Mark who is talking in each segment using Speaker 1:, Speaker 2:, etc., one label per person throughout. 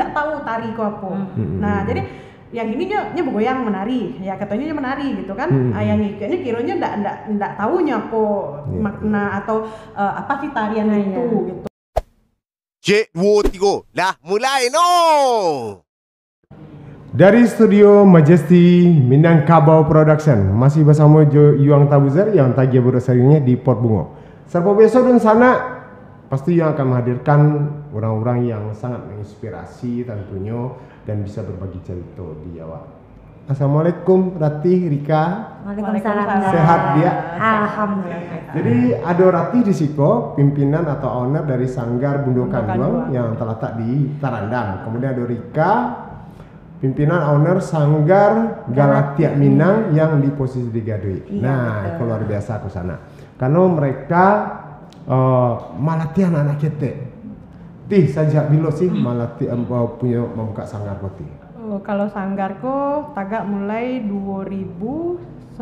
Speaker 1: tidak tahu tari ku apa. Nah, jadi yang ini nya bergoyang menari, ya katanya menari gitu kan. Yang ikutnya kiranya ndak tahunya apa makna atau apa sih tarian itu gitu.
Speaker 2: Cik, 2, 3, dah mulai no.
Speaker 3: Dari studio Majesty Minangkabau Production masih bersama Yuang Tabuzer yang tagih berasalinya di Port Bungo. Serta besok dan sana pasti yang akan menghadirkan orang-orang yang sangat menginspirasi tentunya dan bisa berbagi cerita di awal. Assalamualaikum Ratih, Rika.
Speaker 4: Waalaikumsalam.
Speaker 3: Sehat dia?
Speaker 4: Alhamdulillah.
Speaker 3: Jadi ada Ratih di Siko, pimpinan atau owner dari Sanggar Bundo Kanduang yang terletak di Tarandam. Kemudian ada Rika, pimpinan owner Sanggar Galatia Minang yang di posisi di Gadui. Nah, itu luar biasa ke sana. Karena mereka melatih anak-anak kita. Tih, sejak bila sih melatih punya membuka sanggar koti?
Speaker 1: Kalau sanggarku tagak mulai 2009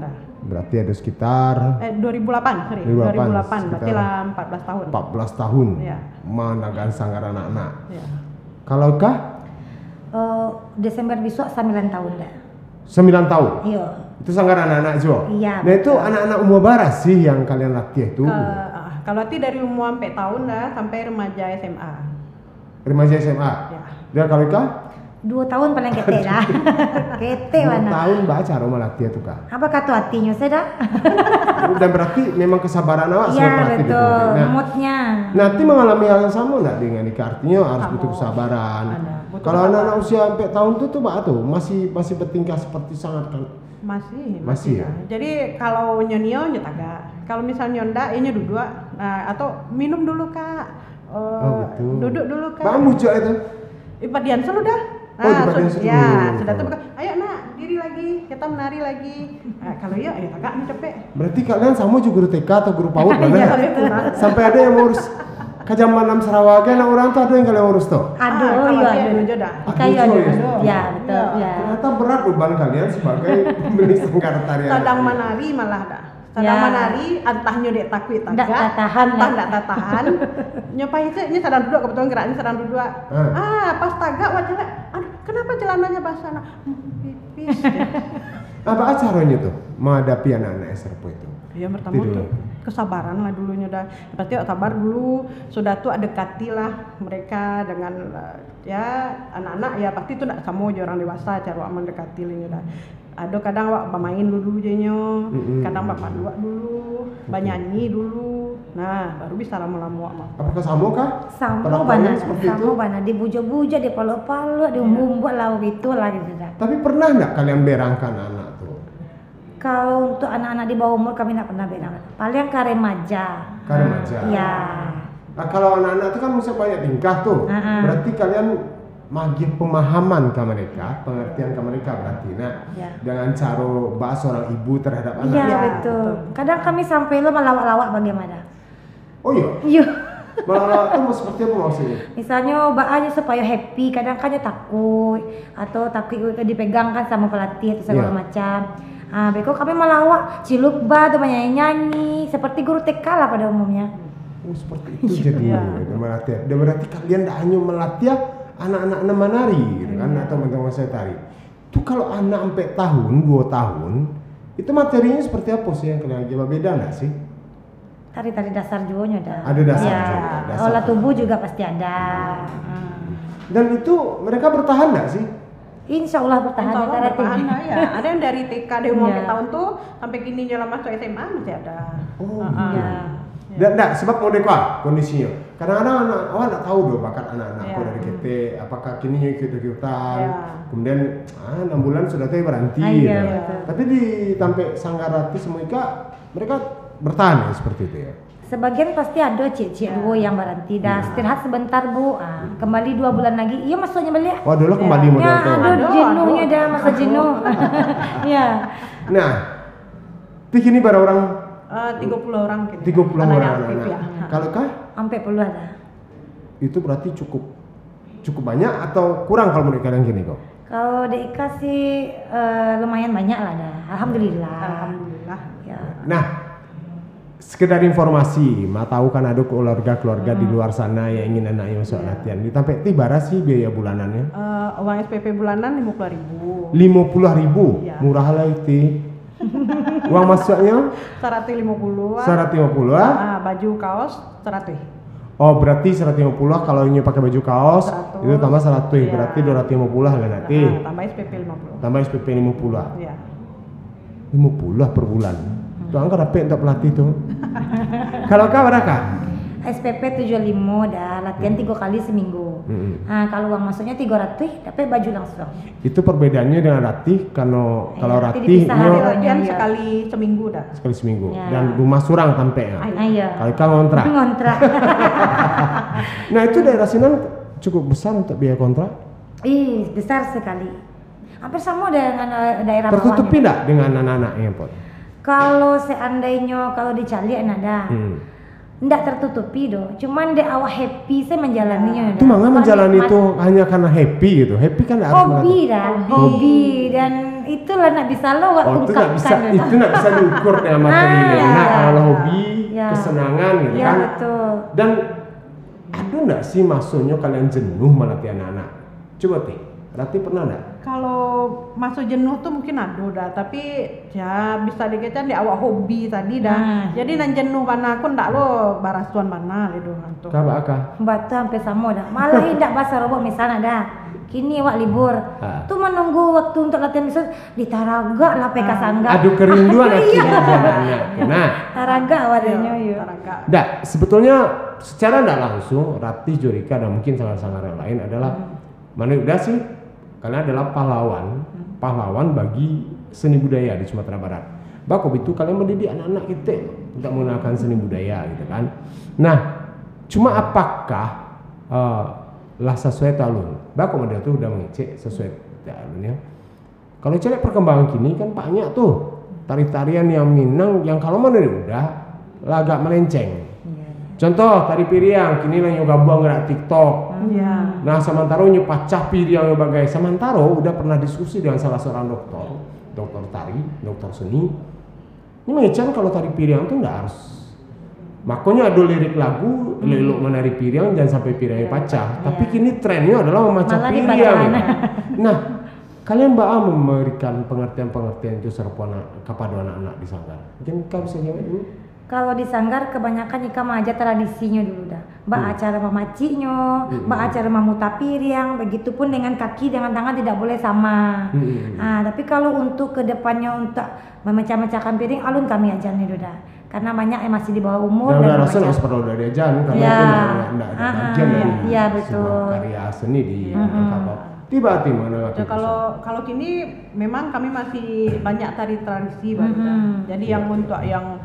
Speaker 1: dah.
Speaker 3: Berarti ada sekitar
Speaker 1: 2008, sorry. 2008 berarti lah 14 tahun.
Speaker 3: 14 tahun.
Speaker 1: Ya.
Speaker 3: Menagaan sanggar anak-anak.
Speaker 1: Ya.
Speaker 3: Kalau kah?
Speaker 4: Desember besok 9 tahun dah.
Speaker 3: 9 tahun?
Speaker 4: Iya.
Speaker 3: Itu sanggar anak-anak juga?
Speaker 4: Iya.
Speaker 3: Nah itu anak-anak umur berapa sih yang kalian latih itu?
Speaker 1: Kalau dari umur sampai tahun dah sampai remaja SMA.
Speaker 3: Remaja SMA?
Speaker 1: Ya.
Speaker 3: Dan kalau kah?
Speaker 4: 2 tahun paling kete dah. Kete
Speaker 3: 2
Speaker 4: mana?
Speaker 3: tahun baca rumah latih itu kah?
Speaker 4: Apa kata hatinya saya dah?
Speaker 3: Dan berarti memang kesabaran awak
Speaker 4: Iya
Speaker 3: berarti
Speaker 4: betul.
Speaker 3: Nah,
Speaker 4: Moodnya.
Speaker 3: nanti mengalami hal yang sama enggak dengan Ika? Artinya harus butuh kesabaran. Kalau anak-anak usia sampai tahun itu tuh tuh masih bertingkah seperti sangat kan? Masih ya.
Speaker 1: Jadi kalau nyonio nyetaga. Kalau misalnya ndak ini duduk atau minum dulu Kak.
Speaker 3: Betul.
Speaker 1: Duduk dulu Kak.
Speaker 3: Bang bujuk itu.
Speaker 1: Ipadian selalu dah. Sudah tuh ayo nak diri lagi, kita menari lagi. Kalau iya ayo agak nih cepet.
Speaker 3: Berarti kalian sama juga guru TK atau guru PAUD mana? Sampai ada yang ngurus Kajaman 6 Sarawak, anak orang tuh ada yang kalian urus tuh?
Speaker 4: Aduh, iya ada. Kayu ada. Ya, betul. Ya.
Speaker 3: Ternyata berat beban kalian sebagai pemilik sanggar tarian.
Speaker 1: Sedang menari malah dah. Sedang menari, entah nyodek takwi tagak.
Speaker 4: Ndak tahan.
Speaker 1: Ndak tahan. Nyopai itu, ini sedang duduk kebetulan geraknya sedang duduk. Pas tagak wajahnya, aduh kenapa celananya basah nak? Pipis.
Speaker 3: Apa acaranya tuh menghadapi anak-anak SRP itu?
Speaker 1: Ya pertama tuh kesabaran lah dulunya dah. Berarti sabar dulu, sudah tuh dekati lah mereka dengan ya anak-anak ya pasti itu tidak sama aja orang dewasa cara mendekati dah. Ada kadang wak bermain dulu jenyo, kadang bapak dua dulu, bernyanyi dulu. Nah, baru bisa lama-lama mah.
Speaker 3: Apakah sama kah?
Speaker 4: Sama bana dibujuk-bujuk, dipaluk-paluk, diumbu-umbu lah gitu lah gitu dah.
Speaker 3: Tapi pernah enggak kalian berangkan anak tuh?
Speaker 4: Kalau untuk anak-anak di bawah umur kami tidak pernah berang. Paling ke remaja.
Speaker 3: Ke remaja.
Speaker 4: Ya.
Speaker 3: Nah, kalau anak-anak itu kan mesti banyak tingkah tuh. Berarti kalian magih pemahaman ke mereka, pengertian ke mereka berarti. Nah, dengan cara bahas seorang ibu terhadap anak.
Speaker 4: Iya betul. Kadang kami sampai lo melawak-lawak bagaimana?
Speaker 3: Oh iya.
Speaker 4: Iya.
Speaker 3: Melawak itu mau seperti apa maksudnya?
Speaker 4: Misalnya bahannya supaya happy, kadang takut atau takut dipegangkan sama pelatih atau segala macam. Beko kami melawak, ciluk ba, nyanyi seperti guru TK lah pada umumnya.
Speaker 3: Oh seperti itu jadi melatih. Dan berarti kalian tidak hanya melatih anak-anak menari gitu kan atau teman-teman saya tari. Itu kalau anak sampai tahun, 2 tahun, itu materinya seperti apa sih yang kalian coba beda nggak sih?
Speaker 4: Tari-tari dasar juga ada.
Speaker 3: Ada dasar juga.
Speaker 4: Olah tubuh juga pasti ada.
Speaker 3: Dan itu mereka bertahan nggak sih?
Speaker 4: Insya Allah bertahan.
Speaker 1: Ya. Ada yang dari TK dari umur tahun tuh sampai kini jalan masuk SMA masih ada.
Speaker 3: Oh iya. Dan sebab mau dekor kondisinya. Kadang-kadang anak awak nggak tahu loh bakat anak-anakku dari KT. Apakah kini ikut-ikutan. Kemudian 6 bulan sudah tuh berhenti. Gitu. Tapi di sampai Sanggarati semuanya mereka bertahan ya seperti itu ya.
Speaker 4: Sebagian pasti ada cik-cik dua yang berhenti dah istirahat sebentar bu, kembali 2 bulan lagi, iya maksudnya balik.
Speaker 3: Oh dulu kembali modal tuh.
Speaker 4: Ada jenuhnya dah masa jenuh. Ya.
Speaker 3: Nah, ini pada orang
Speaker 1: 30 orang gitu.
Speaker 3: 30 orang anak. Kalau kah?
Speaker 4: Sampai puluhan dah.
Speaker 3: Itu berarti cukup banyak atau kurang kalau menurut kalian gini kok?
Speaker 4: Kalau DIK sih lumayan banyak lah dah. Alhamdulillah.
Speaker 1: Alhamdulillah.
Speaker 4: Ya.
Speaker 3: Nah, sekedar informasi, tahu kan ada keluarga di luar sana yang ingin anaknya masuk latihan. Sampai tiba sih biaya bulanannya?
Speaker 1: Uang SPP bulanan 50.000.
Speaker 3: 50.000,
Speaker 1: Iya.
Speaker 3: murah lah itu. Uang masuknya?
Speaker 1: 150.
Speaker 3: 150
Speaker 1: Baju kaos 100.
Speaker 3: Oh berarti 150 kalau ini pakai baju kaos
Speaker 1: 100.
Speaker 3: itu tambah 100,
Speaker 1: Iya.
Speaker 3: berarti 250 kan nanti.
Speaker 1: Tambah SPP 50.
Speaker 3: Tambah SPP 50.
Speaker 1: Iya.
Speaker 3: 50 per bulan. Tuh angka dapat untuk pelatih tuh. Kalau kau berapa kak?
Speaker 4: SPP 75 dah, latihan 3 kali seminggu. Nah, kalau uang masuknya 300, dapat baju langsung.
Speaker 3: Itu perbedaannya dengan ratih kalau
Speaker 4: Ratih
Speaker 3: ratih
Speaker 4: dipisah
Speaker 3: nyo
Speaker 4: hari
Speaker 1: Latihan
Speaker 4: iya.
Speaker 1: sekali seminggu dah.
Speaker 3: sekali seminggu
Speaker 4: Ya.
Speaker 3: dan rumah surang sampai ya.
Speaker 4: Iya.
Speaker 3: Kalau kau ngontrak.
Speaker 4: Ngontrak.
Speaker 3: Nah itu daerah Sinan cukup besar untuk biaya kontrak.
Speaker 4: Ih, besar sekali. Hampir sama dengan daerah
Speaker 3: Tertutupi
Speaker 4: bawahnya.
Speaker 3: tidak dengan anak-anaknya Pot?
Speaker 4: Kalau seandainya kalau dicari ada. Nggak tertutupi doh, cuman dia awak happy saya menjalaninya.
Speaker 3: Itu mangga menjalani itu hanya karena happy gitu. Happy kan harus
Speaker 4: hobi dah, hobi dan itulah nak bisa lo
Speaker 3: Oh, itu nggak bisa,
Speaker 4: ungkapkan.
Speaker 3: itu nggak bisa diukur dengan materi. Nah, kalau hobi,
Speaker 4: Ya.
Speaker 3: kesenangan gitu
Speaker 4: Ya,
Speaker 3: kan.
Speaker 4: betul.
Speaker 3: Dan ada nggak sih maksudnya kalian jenuh melatih anak-anak? Coba Ti, Rati pernah nggak?
Speaker 1: Kalau masuk jenuh tuh mungkin ada dah, tapi ya bisa dikatakan di awak hobi tadi dah. Jadi nan jenuh mana aku ndak lo barasuan mana itu antuk.
Speaker 3: Kak Aka?
Speaker 4: Batu hampir sama dah. Malah tidak bahasa robot misalnya dah. Kini awak libur. Tuh menunggu waktu untuk latihan misal di Taraga lah PK Sangga.
Speaker 3: Aduh kerinduan akhirnya anak-anak. Nah,
Speaker 4: Taraga awalnya yuk.
Speaker 1: Taraga.
Speaker 3: nggak, sebetulnya secara nggak langsung Rati, Jorika dan mungkin sangar-sangar yang lain adalah mana udah sih? Karena adalah pahlawan bagi seni budaya di Sumatera Barat. Bakok itu kalian mendidik anak-anak kita untuk menggunakan seni budaya gitu kan. Nah, cuma apakah lah sesuai talun? Bakok model tuh udah mengecek sesuai talunnya. Kalau cek perkembangan kini kan banyak tuh tari-tarian yang Minang yang kalau mana udah lah agak melenceng. Contoh tari piriang kini lah yoga buang gerak TikTok.
Speaker 1: Iya.
Speaker 3: Nah, Samantaro nyu pacah piriang bagai Samantaro udah pernah diskusi dengan salah seorang dokter tari, dokter seni. Ini mengecan kalau tari piriang tuh nggak harus. Makanya ada lirik lagu lelok menari piriang jangan sampai piriangnya pacah. Tapi kini trennya adalah memecah
Speaker 4: Malah
Speaker 3: piriang.
Speaker 4: dipacah.
Speaker 3: Nah, kalian bakal memberikan pengertian-pengertian itu kepada anak-anak di Sanggar. Mungkin kau bisa jawab dulu.
Speaker 4: Kalau di Sanggar kebanyakan ika aja tradisinya dulu dah. Mbak acara memacinya, mbak acara mamuta piriang, begitupun dengan kaki dengan tangan tidak boleh sama. Tapi kalau untuk kedepannya untuk memecah-mecahkan piring alun kami ajarin dulu dah. Karena banyak yang masih di bawah umur
Speaker 3: Dan udah
Speaker 4: dan
Speaker 3: rasa nggak usah perlu dari ajan karena
Speaker 4: Ya.
Speaker 3: itu nggak ada bagian dari
Speaker 4: Iya, betul.
Speaker 3: sebuah karya seni di kapal. Tiba-tiba mana
Speaker 1: Ya, kalau kini memang kami masih banyak tari tradisi Bang. Jadi yang untuk yang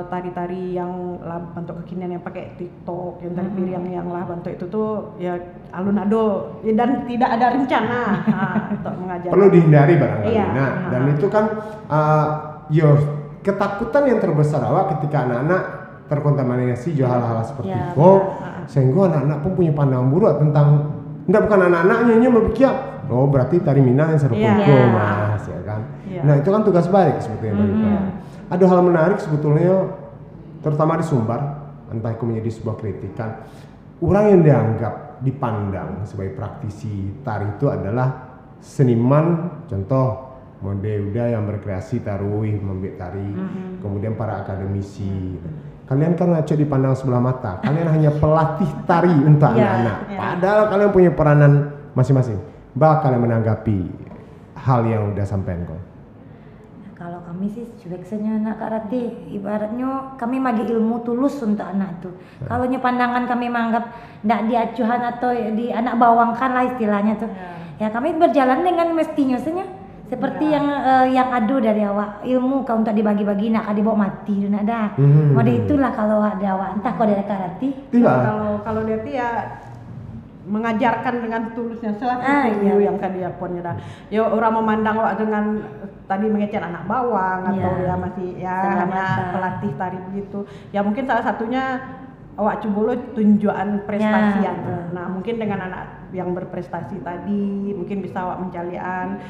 Speaker 1: tari-tari yang lah bentuk kekinian yang pakai TikTok, yang tari piring yang lah bentuk itu tuh ya alun-ado ya, dan tidak ada rencana untuk mengajar.
Speaker 3: perlu dihindari barangkali.
Speaker 1: Iya.
Speaker 3: Nah, dan itu kan ketakutan yang terbesar awak ketika anak-anak terkontaminasi jual hal-hal seperti
Speaker 4: Ya,
Speaker 3: itu, sehingga anak-anak pun punya pandangan buruk tentang bukan anak-anaknya yang berpikir oh berarti tari Minang yang seru
Speaker 1: Iya.
Speaker 3: mas ya kan.
Speaker 1: Iya.
Speaker 3: Nah itu kan tugas balik sebetulnya bagi kalian. Ada hal menarik sebetulnya terutama di Sumbar, entah itu menjadi sebuah kritikan. Orang yang dianggap dipandang sebagai praktisi tari itu adalah seniman, contoh Mode Uda yang berkreasi taruih, membuat tari, kemudian para akademisi. Kalian kan ngaco dipandang sebelah mata. Kalian hanya pelatih tari untuk anak-anak. Padahal kalian punya peranan masing-masing. Bakal kalian menanggapi hal yang udah sampein kok.
Speaker 4: Kalau kami sih cueksanya anak Kak Rati, ibaratnya kami bagi ilmu tulus untuk anak itu. Kalau pandangan kami menganggap tidak diacuhan atau di anak bawangkan lah istilahnya tuh. Ya kami berjalan dengan mestinya saja. Seperti yang adu dari awak ilmu kau untuk dibagi-bagi nak dibawa mati nak dah. Mode itulah kalau ada awak entah kau dari Kak Rati.
Speaker 3: Tidak.
Speaker 1: Kalau dia tuh ya mengajarkan dengan tulusnya selaku
Speaker 4: Iya.
Speaker 1: yang tadi aponnya dah. Ya orang memandang awak dengan tadi mengecek anak bawang atau ya masih ya
Speaker 4: Sebelah
Speaker 1: hanya
Speaker 4: mata.
Speaker 1: pelatih tari begitu. Ya mungkin salah satunya awak coba lo tunjukan prestasi
Speaker 4: Ya,
Speaker 1: anak. Nah mungkin dengan anak yang berprestasi tadi mungkin bisa awak mencalian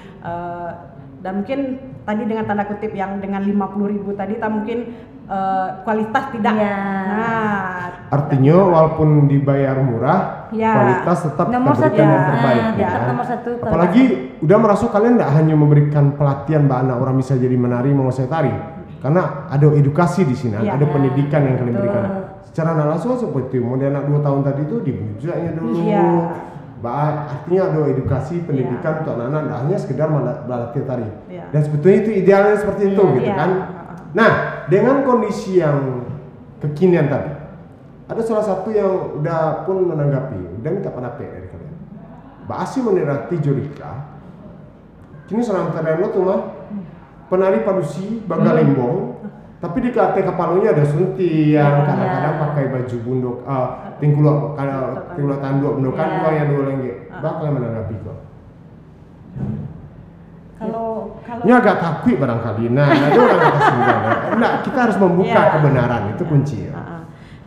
Speaker 1: Dan mungkin tadi dengan tanda kutip yang dengan 50.000 tadi tak mungkin kualitas tidak.
Speaker 4: Iya.
Speaker 1: Nah,
Speaker 3: Artinya walaupun dibayar murah,
Speaker 1: Ya.
Speaker 3: kualitas tetap
Speaker 4: Nomor satu,
Speaker 3: terberikan yang
Speaker 1: ya.
Speaker 3: terbaik.
Speaker 4: tetap
Speaker 3: kan?
Speaker 4: nomor satu.
Speaker 3: Apalagi udah merasa kalian tidak hanya memberikan pelatihan bahwa anak orang bisa jadi menari, menguasai tari, karena ada edukasi di sini,
Speaker 1: Ya.
Speaker 3: ada pendidikan yang kalian
Speaker 4: Betul.
Speaker 3: berikan. Secara tidak langsung seperti model anak 2 tahun tadi itu dibujaknya dulu.
Speaker 1: Iya.
Speaker 3: Artinya ada edukasi pendidikan untuk anak-anak, tidak hanya sekedar berlatih tari.
Speaker 1: Iya.
Speaker 3: Dan sebetulnya itu idealnya seperti itu,
Speaker 4: Iya.
Speaker 3: gitu
Speaker 1: Iya.
Speaker 3: kan? Nah, dengan kondisi yang kekinian tadi, ada salah satu yang udah pun menanggapi, udah minta pendapat dari kalian. Mbak Asi menirati Jorika, kini seorang tarian lo tuh mah penari padusi bagalembong, tapi di kate kepalanya ada suntiang, kadang-kadang pakai baju bunduk, tingkulak tanduk bundukan
Speaker 4: Ya.
Speaker 3: dua yang dua lagi. Mbak kalian menanggapi kok?
Speaker 1: kalau
Speaker 3: Ini agak takut barangkali. Nah, ada orang kata sembilan. Nah, kita harus membuka
Speaker 1: Ya.
Speaker 3: kebenaran, itu kunci ya.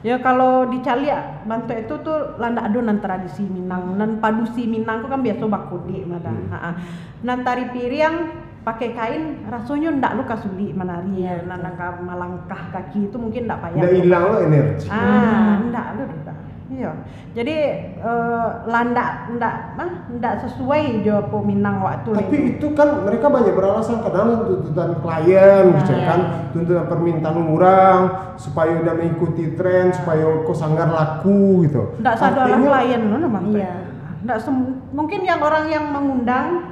Speaker 1: Ya kalau di Cali ya, Bantu itu tuh landa ado nan tradisi Minang, nan padusi Minang tuh kan biasa bakudi mana. Nan tari piring pakai kain rasanya ndak lu kasuli menari
Speaker 4: Iya,
Speaker 1: nan melangkah kaki itu mungkin ndak payah.
Speaker 3: Udah hilang lo energi.
Speaker 1: Ndak lu udah. Iya. Jadi ndak sesuai jawab Minang waktu
Speaker 3: Tapi itu kan mereka banyak beralasan kadang tuntutan klien,
Speaker 4: Nah,
Speaker 3: gitu kan, tuntutan permintaan orang supaya udah mengikuti tren, supaya kok sanggar laku gitu.
Speaker 1: ndak sadar
Speaker 3: Artinya-
Speaker 1: klien lo namanya.
Speaker 4: Iya.
Speaker 1: Ndak mungkin yang orang yang mengundang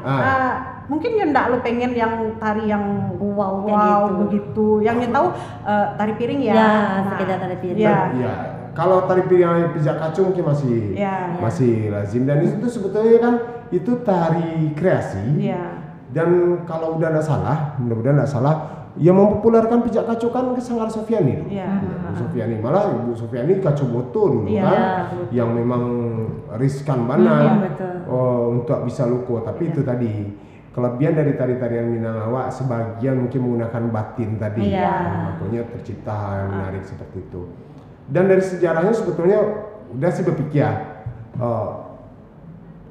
Speaker 1: mungkin ya ndak lu pengen yang tari yang
Speaker 4: Wow, kayak gitu.
Speaker 1: begitu. Yang dia tahu tari piring ya.
Speaker 4: Ya, sekedar tari piring.
Speaker 1: Ya.
Speaker 3: Iya, kalau tari piring pijak kacu mungkin masih
Speaker 1: Iya.
Speaker 3: masih lazim, dan itu sebetulnya kan itu tari kreasi.
Speaker 1: Iya.
Speaker 3: Dan kalau udah nggak salah, mudah-mudahan nggak salah, yang mempopulerkan pijak kacu kan Sanggar Sofiani.
Speaker 1: Iya.
Speaker 3: Bu Sofiani, malah Ibu Sofiani kacu boto dulu
Speaker 1: Iya,
Speaker 3: kan,
Speaker 4: betul.
Speaker 3: yang memang riskan
Speaker 4: Iya,
Speaker 3: banget
Speaker 4: betul.
Speaker 3: untuk bisa luko. Tapi itu tadi kelebihan dari tari-tarian Minang awak, sebagian mungkin menggunakan batin tadi,
Speaker 4: Iya.
Speaker 3: makanya tercipta hal yang menarik seperti itu. Dan dari sejarahnya sebetulnya udah sih berpikir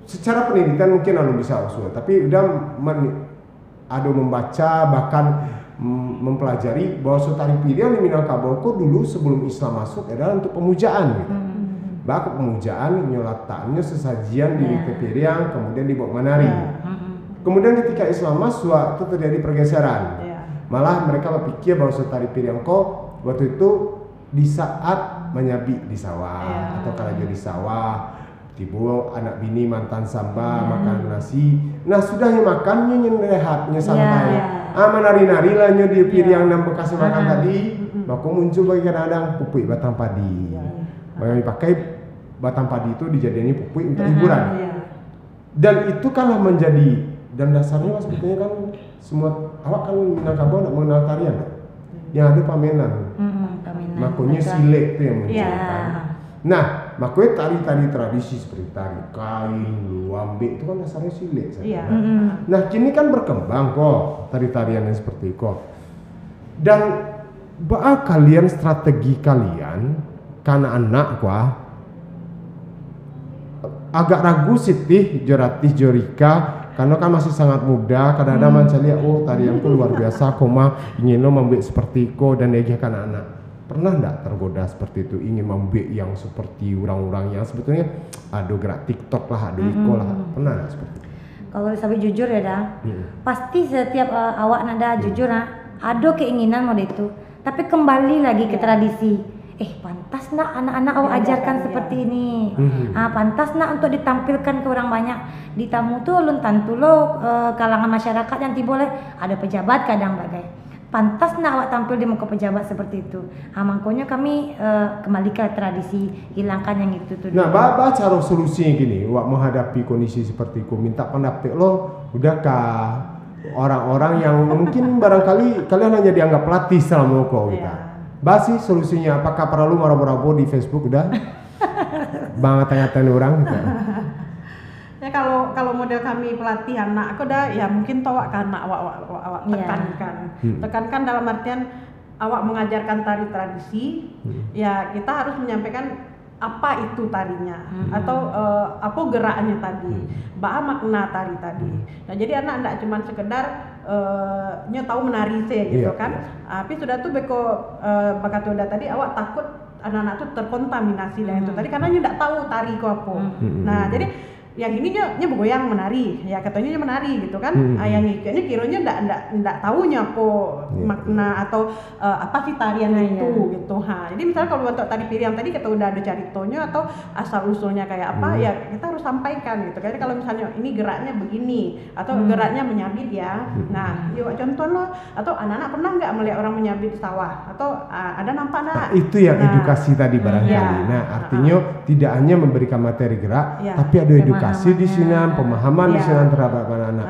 Speaker 3: secara pendidikan mungkin anu bisa usul, tapi udah ada membaca bahkan mempelajari bahwa tari piring di Minangkabau kok dulu sebelum Islam masuk adalah untuk pemujaan gitu. Bahkan pemujaan nyolatannya sesajian di piring kemudian dibawa menari. Kemudian ketika Islam masuk itu terjadi pergeseran.
Speaker 1: Iya.
Speaker 3: Malah mereka berpikir bahwa tari piring kok waktu itu di saat menyabi di sawah atau kalajo di sawah, tiba anak bini mantan samba makan nasi. Nah sudahnya makannya rehatnya santai. Menari-nari lah di piring yang bekas makan tadi. Maka muncul bagi kadang-kadang pupuk batang padi. Bagi pakai batang padi itu dijadikan pupuk untuk hiburan. Dan itu kanlah menjadi, dan dasarnya sebetulnya kan semua awak kan Minangkabau nak mengenal tarian, yang ada pamenan. Makanya silek itu yang muncul kan. Nah, makanya tari-tari tradisi seperti tari kain, luambe itu kan dasarnya silek.
Speaker 1: Iya.
Speaker 3: Nah, kini kan berkembang kok tari-tarian yang seperti itu. Dan bagaimana kalian strategi kalian karena anak kuah agak ragu sitih Jorika karena kan masih sangat muda, kadang-kadang macam lihat tarianku luar biasa, koma ingin lo membuat seperti ko dan dia kan anak. Pernah enggak tergoda seperti itu, ingin membuat yang seperti orang-orang yang sebetulnya ada gerak TikTok lah, ada iko lah, pernah enggak seperti itu?
Speaker 4: Kalau sampai jujur ya dah, pasti setiap awak nada jujur ada keinginan mau itu, tapi kembali lagi ke tradisi. Pantas nak anak-anak awak ajarkan seperti ini. Pantas nak untuk ditampilkan ke orang banyak. Di tamu tuh ulun tantu lo kalangan masyarakat yang boleh ada pejabat kadang bagai. Pantas nak awak tampil di muka pejabat seperti itu. Makanya kami kembali ke tradisi, hilangkan yang itu tuh.
Speaker 3: Nah, apa cara solusinya gini, awak menghadapi kondisi seperti itu, minta pendapat lo, udahkah orang-orang yang mungkin barangkali kalian hanya dianggap pelatih selama kau kita. Basi solusinya apakah perlu marah-marah di Facebook udah? Banget tanya-tanya orang gitu.
Speaker 1: Ya kalau model kami pelatih anak aku dah ya mungkin tawak kan awak tekankan. Tekankan dalam artian awak mengajarkan tari tradisi. Ya kita harus menyampaikan apa itu tarinya atau apa geraknya tadi, apa makna tari tadi. Nah jadi anak enggak cuma sekedar nya tahu menari sih gitu
Speaker 3: Iya,
Speaker 1: kan. Tapi sudah tuh beko bakatoda tadi awak takut anak-anak tuh terkontaminasi lah itu tadi karena nya enggak tahu tari ku apa. Nah jadi yang ini nya bergoyang menari, ya katanya nya menari gitu kan. Yang ini kiranya ndak tahunya apa makna atau apa sih tarian itu gitu. Jadi misalnya kalau untuk tari piring tadi kita udah ada caritonya atau asal usulnya kayak apa ya kita harus sampaikan gitu. Karena kalau misalnya ini geraknya begini atau geraknya menyabit ya. Nah, yuk contoh loh atau anak-anak pernah nggak melihat orang menyabit di sawah atau ada nampak nggak?
Speaker 3: Itu yang edukasi tadi barangkali. Nah, artinya tidak hanya memberikan materi gerak, tapi ada edukasi di sini, pemahaman di sini terhadap anak-anak.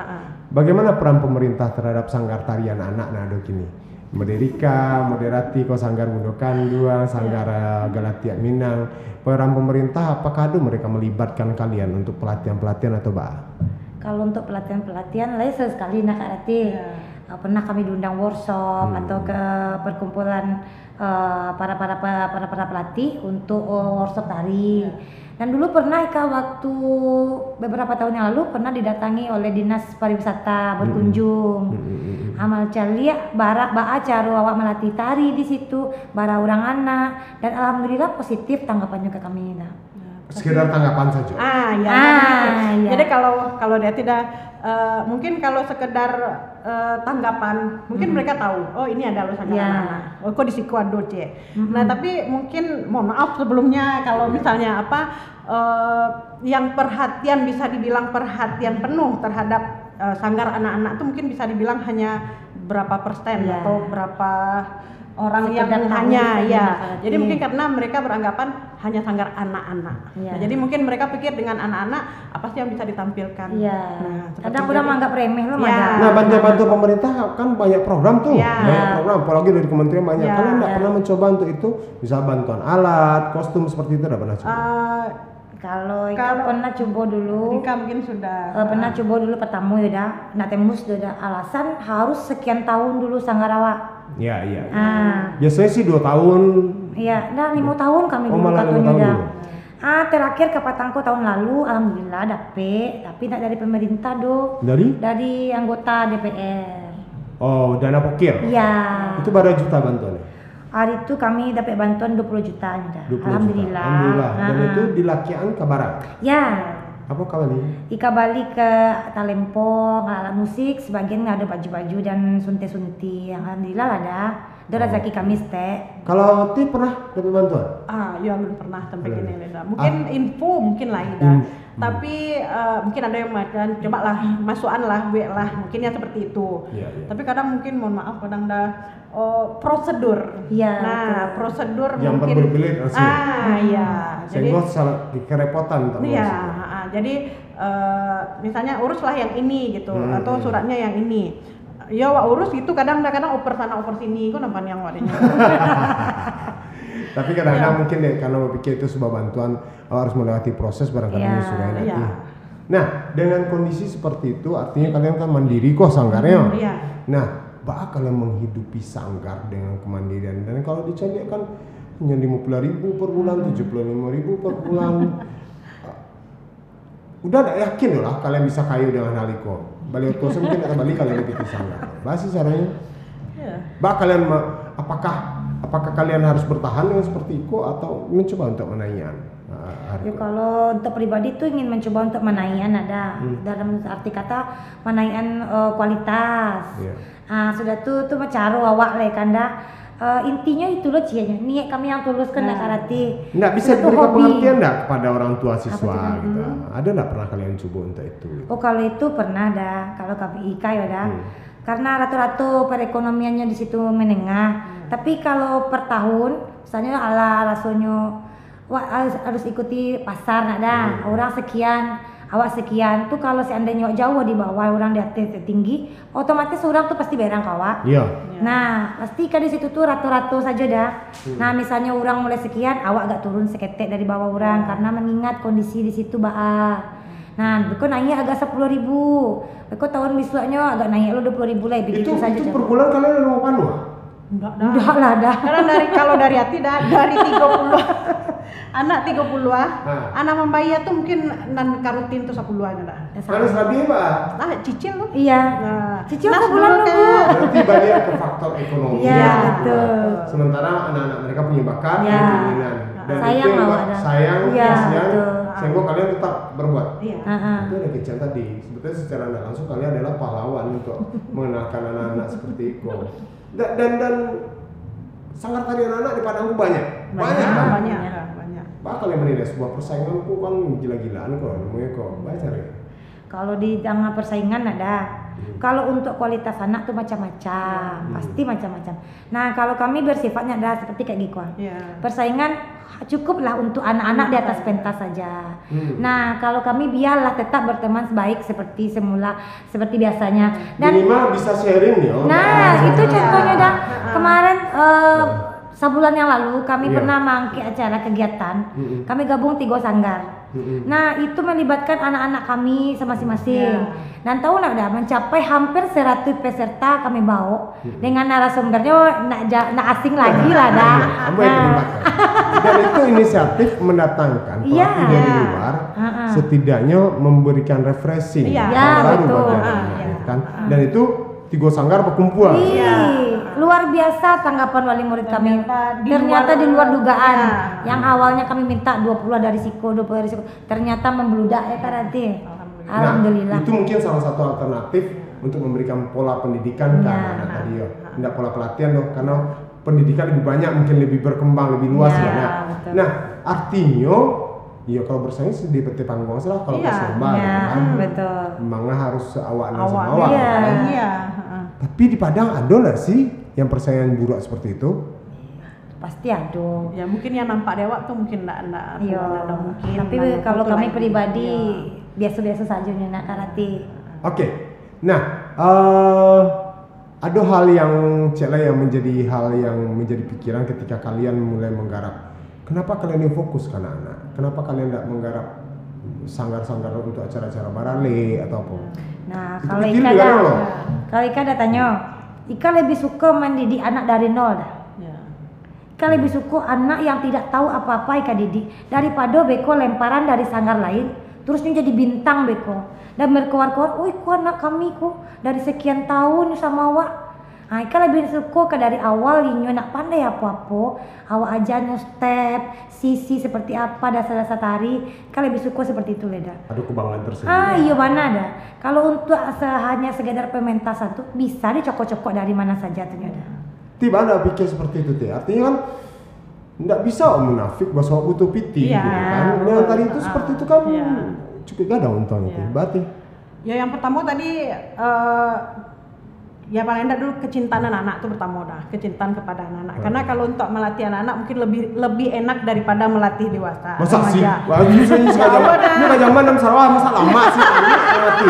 Speaker 3: Bagaimana peran pemerintah terhadap sanggar tarian anak nah dok ini? Moderika, Moderati, kau sanggar Mundokan dua, sanggar Galatia Minang. Peran pemerintah apakah ada mereka melibatkan kalian untuk pelatihan-pelatihan atau bah?
Speaker 4: Kalau untuk pelatihan-pelatihan lain sekali nak arti pernah kami diundang workshop atau ke perkumpulan para pelatih untuk workshop tari. Dan dulu pernah waktu beberapa tahun yang lalu pernah didatangi oleh Dinas Pariwisata berkunjung. Amal calia barak acara awak melatih tari di situ, bara orang anak dan alhamdulillah positif tanggapannya ke kami.
Speaker 3: Sekedar tanggapan saja.
Speaker 1: Ya. Jadi kalau dia tidak mungkin kalau sekedar tanggapan, mungkin mereka tahu, oh ini ada loh sanggar anak-anak. Oh kok di siku ada Nah tapi mungkin mohon maaf sebelumnya kalau misalnya yang perhatian bisa dibilang perhatian penuh terhadap sanggar anak-anak tuh mungkin bisa dibilang hanya berapa persen atau berapa orang yang hanya jadi mungkin karena mereka beranggapan hanya sanggar anak-anak. Nah, jadi mungkin mereka pikir dengan anak-anak apa sih yang bisa ditampilkan. Nah,
Speaker 4: kadang udah menganggap remeh loh.
Speaker 3: Nah, bantu pemerintah kan banyak program tuh, banyak program, apalagi dari kementerian banyak. Kalian nggak pernah mencoba untuk itu, misal bantuan alat, kostum seperti itu, nggak pernah coba?
Speaker 4: Kalau pernah coba dulu.
Speaker 1: Rika mungkin sudah
Speaker 4: pernah coba dulu pertama ya nak tembus udah alasan harus sekian tahun dulu sanggar awak.
Speaker 3: Iya. Biasanya sih 2 tahun.
Speaker 4: Iya, nah 5 tahun kami dulu katanya dah. Terakhir ke Patangko tahun lalu, alhamdulillah dapet, tapi nak dari pemerintah dari anggota DPR.
Speaker 3: Oh, dana pokir.
Speaker 4: Iya.
Speaker 3: Itu berapa juta bantuannya?
Speaker 4: Hari itu kami dapat bantuan 20 juta dah.
Speaker 3: 20
Speaker 4: Alhamdulillah.
Speaker 3: Alhamdulillah. Dan itu di Lakian ke barat.
Speaker 4: Ya.
Speaker 3: Apa kali?
Speaker 4: Ika balik ke Talempong, alat musik, sebagian ada baju-baju dan sunti-sunti. Yang alhamdulillah ada. Itu rezeki kami teh.
Speaker 3: Kalau Ti pernah dapat bantuan?
Speaker 1: Ya belum pernah sampai gini Leda. Mungkin info mungkin lah Ida. Tapi mungkin ada yang makan, coba lah masukan lah, mungkin yang seperti itu. Tapi kadang mungkin mohon maaf kadang prosedur. Nah, prosedur
Speaker 3: yang
Speaker 1: mungkin
Speaker 3: berbelit
Speaker 1: jadi
Speaker 3: salah kerepotan
Speaker 1: jadi misalnya uruslah yang ini gitu atau suratnya yang ini. Ya wak urus gitu kadang-kadang oper sana oper sini kok nampan yang wadanya.
Speaker 3: Tapi kadang-kadang mungkin karena berpikir itu sebuah bantuan harus melewati proses barangkali sudah nanti. Nah, dengan kondisi seperti itu artinya kalian kan mandiri kok sanggarnya. Nah, bagaimana kalian menghidupi sanggar dengan kemandirian? Dan kalau dicari kan hanya 50.000 per bulan, 75.000 per bulan. Udah gak yakin lah kalian bisa kayu dengan hal itu. Balik terus mungkin akan balik kalian lebih sanggar. Basi caranya. Kalian apakah kalian harus bertahan dengan seperti itu atau mencoba untuk menaikkan?
Speaker 4: Kalau untuk pribadi tuh ingin mencoba untuk menaikkan ada dalam arti kata menaikkan kualitas. Sudah tuh mencari awak lah kanda. Intinya itu loh cianya niat kami yang tulus kena karate.
Speaker 3: Nggak bisa diberikan pengertian nggak kepada orang tua siswa gitu. Ada nggak pernah kalian coba untuk itu? Gitu?
Speaker 4: Oh kalau itu pernah dah. Kalau kami IKA ya dah. Karena rata-rata perekonomiannya di situ menengah. Tapi kalau per tahun, misalnya ala rasanya harus ikuti pasar nak dah. Orang sekian. Awak sekian tuh kalau seandainya jauh di bawah orang di atas tinggi, otomatis orang tuh pasti bayar kawak. Nah, pasti kan di situ tuh rata-rata saja dah. Nah, misalnya orang mulai sekian, awak agak turun seketek dari bawah orang karena mengingat kondisi di situ Nah, beko naik agak 10.000. Beko tahun besoknya agak naik lo 20.000 lah begitu saja.
Speaker 3: Itu per bulan kalian ada berapa?
Speaker 1: Enggak lah dah. Karena kalau dari hati dari 30 Anak 30-an,
Speaker 3: Ah.
Speaker 1: anak membayar tuh mungkin nan karutin tuh 10-an dah.
Speaker 3: Harus lebih Pak.
Speaker 1: Ah, cicil loh.
Speaker 4: Iya.
Speaker 1: Nah,
Speaker 4: Cicil
Speaker 1: nas
Speaker 4: sebulan
Speaker 1: dulu
Speaker 4: dulu.
Speaker 1: kan.
Speaker 3: Berarti balik ke faktor ekonomi.
Speaker 4: Iya, betul.
Speaker 3: Sementara anak-anak mereka punya bakat
Speaker 4: Iya.
Speaker 3: dan keinginan. Dan
Speaker 4: Sayang
Speaker 3: itu yang
Speaker 4: mau
Speaker 3: buat
Speaker 4: ada.
Speaker 3: sayang,
Speaker 4: Iya,
Speaker 3: kasihan,
Speaker 4: betul.
Speaker 3: sehingga kalian tetap berbuat.
Speaker 1: Iya.
Speaker 3: Itu ada kecil tadi. Sebetulnya secara tidak langsung kalian adalah pahlawan untuk mengenalkan anak-anak seperti itu. Dan sanggar tari anak-anak di Padangku banyak. Banyak kan?
Speaker 1: Banyak.
Speaker 3: Bakal yang menilai sebuah persaingan kok kan gila-gilaan kok, namanya kok baca ya.
Speaker 4: Kalau di tengah persaingan ada. Kalau untuk kualitas anak tuh macam-macam, pasti macam-macam. Nah, kalau kami bersifatnya ada seperti kayak gitu.
Speaker 1: Iya.
Speaker 4: Persaingan cukuplah untuk anak-anak di atas pentas saja. Nah, kalau kami biarlah tetap berteman baik seperti semula, seperti biasanya. Dan
Speaker 3: Minimal bisa sharing ya.
Speaker 4: nah, itu contohnya dah kemarin sebulan yang lalu kami
Speaker 3: Iya.
Speaker 4: pernah mengangki acara kegiatan. Kami gabung 3 sanggar. Nah, itu melibatkan anak-anak kami masing-masing. Dan tahu nggak dah mencapai hampir 100 peserta kami bawa dengan narasumbernya nak asing lagi lah dah.
Speaker 3: Kamu yang terlibat kan? Dan itu inisiatif mendatangkan
Speaker 4: Iya.
Speaker 3: pelatih dari luar, setidaknya memberikan refreshing
Speaker 1: Iya.
Speaker 3: hal
Speaker 4: Ya,
Speaker 3: baru
Speaker 4: betul.
Speaker 3: bagi anak-anak, kan? Dan itu 3 sanggar berkumpul.
Speaker 4: Luar biasa tanggapan wali murid kami.
Speaker 1: Ternyata
Speaker 4: Ternyata di luar dugaan.
Speaker 1: Ya.
Speaker 4: Yang awalnya kami minta 20 dari Siko, 20 dari Siko, ternyata membludak ya Karate. Alhamdulillah.
Speaker 3: Nah, itu mungkin salah satu alternatif untuk memberikan pola pendidikan ke
Speaker 4: Ya.
Speaker 3: anak-anak tadi ya. Tidak pola pelatihan loh, karena pendidikan lebih banyak, mungkin lebih berkembang, lebih luas
Speaker 4: Ya,
Speaker 3: ya.
Speaker 4: betul.
Speaker 3: Nah, artinya ya kalau bersaing di peti panggung salah kalau
Speaker 1: Iya.
Speaker 3: pas lomba
Speaker 4: Ya,
Speaker 3: kan.
Speaker 4: betul.
Speaker 3: Memangnya harus awak sama
Speaker 1: Awak.
Speaker 3: awak.
Speaker 4: Iya.
Speaker 3: kan?
Speaker 1: Iya.
Speaker 3: Tapi di Padang ada nggak sih yang persaingan buruk seperti itu?
Speaker 4: Pasti ada.
Speaker 1: Ya mungkin yang nampak dewak tuh mungkin enggak
Speaker 4: Iya.
Speaker 1: mungkin.
Speaker 4: Tapi
Speaker 1: Nah,
Speaker 4: kalau
Speaker 1: itu
Speaker 4: kami
Speaker 1: lagi.
Speaker 4: pribadi
Speaker 1: Iya.
Speaker 4: biasa-biasa saja nak Karate.
Speaker 3: Oke. Nah, ada hal yang Cela yang menjadi hal yang menjadi pikiran ketika kalian mulai menggarap. Kenapa kalian ini fokus ke anak-anak? Kenapa kalian tidak menggarap sanggar-sanggar untuk acara-acara barale atau apa?
Speaker 4: Nah,
Speaker 3: Itu
Speaker 4: kalau
Speaker 3: kecil
Speaker 4: Ika
Speaker 3: juga
Speaker 4: dah,
Speaker 3: loh.
Speaker 4: kalau Ika dah tanya, Ika lebih suka mendidik anak dari nol dah.
Speaker 1: Ya.
Speaker 4: Ika lebih suka anak yang tidak tahu apa-apa Ika didik daripada beko lemparan dari sanggar lain terusnya jadi bintang beko dan berkeluar-keluar, "Oi, ku anak kami ku dari sekian tahun sama awak." Nah, Ika lebih suka ke dari awal inyo nak pandai apa-apa, awak ajarnya step, sisi seperti apa dasar-dasar tari. Ika lebih suka seperti itu Leda.
Speaker 3: Ada kebanggaan tersendiri.
Speaker 4: Iya mana ada. Kalau untuk hanya sekedar pementasan tuh bisa dicokok-cokok dari mana saja ternyata.
Speaker 3: Tiba ada pikir seperti itu teh. Artinya kan tidak bisa munafik bahwa butuh piti
Speaker 1: Iya,
Speaker 3: gitu kan.
Speaker 1: betul.
Speaker 3: Yang tadi itu seperti itu kan
Speaker 1: Iya.
Speaker 3: cukup gak ada untungnya
Speaker 1: Iya.
Speaker 3: teh. Berarti
Speaker 1: Ya yang pertama tadi ya paling enggak dulu kecintaan anak-anak itu pertama dah, kecintaan kepada anak-anak. Karena kalau untuk melatih anak-anak mungkin lebih enak daripada melatih dewasa.
Speaker 3: masa sih?
Speaker 1: remaja.
Speaker 3: Wah, ini sekarang ini kan zaman 6 Sarawak masa lama sih anak berarti.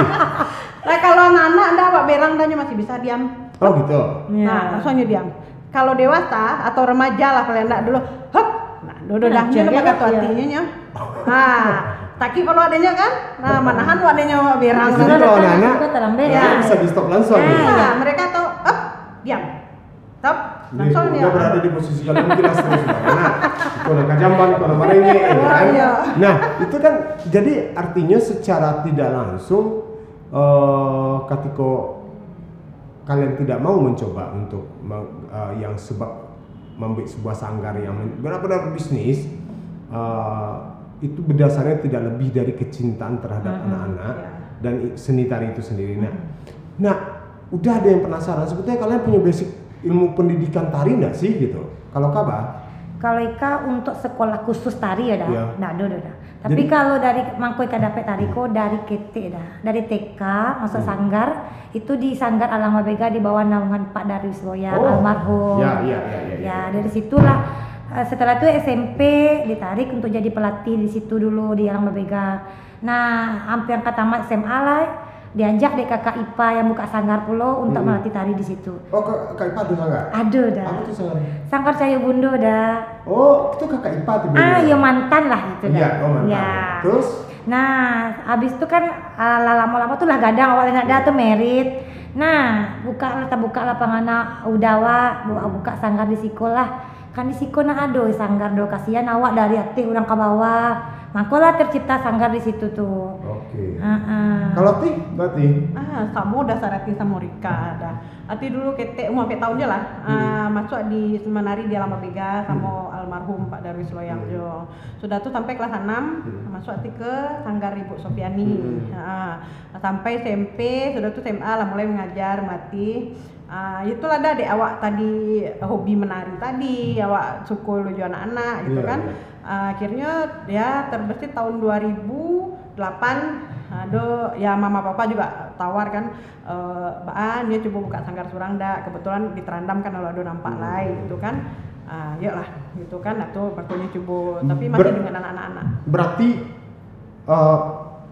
Speaker 1: Nah kalau anak-anak anda awak berang dahnya masih bisa diam.
Speaker 3: Oh gitu.
Speaker 1: Nah langsungnya diam. Kalau dewasa atau remaja lah paling enggak dulu, hop. Nah dulu dah
Speaker 4: Belajar,
Speaker 1: pakai
Speaker 4: ya,
Speaker 1: tuh
Speaker 4: ya.
Speaker 1: hatinya nya. Nah taki kalau adanya kan, nah manahan lu adanya berang.
Speaker 3: Jadi
Speaker 4: Sudah
Speaker 3: kalau
Speaker 4: datang,
Speaker 3: anak-anak
Speaker 4: sudah terlambat.
Speaker 3: ya, bisa di stop langsung nih.
Speaker 1: Nah mereka tuh, up, diam, stop, langsung
Speaker 3: Dia
Speaker 1: dia.
Speaker 3: udah berada di posisi kalian mungkin seterusnya. Nah, kalau kajamban, kalau mana ini, kan?
Speaker 1: iya.
Speaker 3: Nah, itu kan jadi artinya secara tidak langsung ketika kalian tidak mau mencoba untuk yang sebab membuat sebuah sanggar yang benar-benar bisnis, itu berdasarnya tidak lebih dari kecintaan terhadap anak-anak dan seni tari itu sendiri. Nah, udah ada yang penasaran sebetulnya kalian punya basic ilmu pendidikan tari nggak sih gitu? Kalau Kaba?
Speaker 4: Kalau Ika untuk sekolah khusus tari ya dah,
Speaker 3: Iya.
Speaker 4: nggak ada dah. Tapi
Speaker 3: Jadi-
Speaker 4: kalau dari Mangko Ika dapat tariko dari KT dah, dari TK masuk sanggar itu di Sanggar Alang Mabega di bawah naungan Pak Darius Loyal almarhum.
Speaker 3: Ya.
Speaker 4: Ya dari situlah setelah itu SMP ditarik untuk jadi pelatih di situ dulu di Alang Mabega. Nah hampir angkat tamat SMA lah diajak deh kakak IPA yang buka sanggar pulau untuk melatih tari di situ.
Speaker 3: Oh, Kak Ipa ada sanggar?
Speaker 4: Ada dah.
Speaker 3: Apa tuh sanggar?
Speaker 4: Sanggar Cahaya Bundo dah.
Speaker 3: Oh, itu kakak Ipa tuh.
Speaker 4: Ya mantan lah itu dah.
Speaker 3: Iya, oh mantan.
Speaker 4: Ya.
Speaker 3: Terus?
Speaker 4: Nah, habis itu kan lama-lama tuh lah gadang awalnya ada tuh merit. Nah, buka lapangan Udawa, buka sanggar di sekolah. kan di situ na ado sanggar do kasihan awak dari aktif orang ke bawah. Makolah tercipta sanggar di situ tuh.
Speaker 3: Oke. Kalau Ti, berarti
Speaker 1: Samo dasar Ati sama Rika ada. Ati dulu ketek mau sampai tahunnya lah. Masuk di menari di Alam Bega sama almarhum Pak Darwis Loyangjo. Sudah tuh sampai kelas 6 masuk Ati ke Sanggar Ibu Sofiani. Sampai SMP, sudah tuh SMA lah mulai mengajar mati. Itulah dah dek awak tadi hobi menari tadi, awak suka lucu anak-anak gitu kan. Akhirnya ya terbesit tahun 2008 ya mama papa juga tawar kan, dia coba buka sanggar surang dah, kebetulan di Terandam kan kalau ada nampak lain gitu kan. Yuk lah gitu kan, atau bakunya coba tapi masih dengan anak-anak.
Speaker 3: Berarti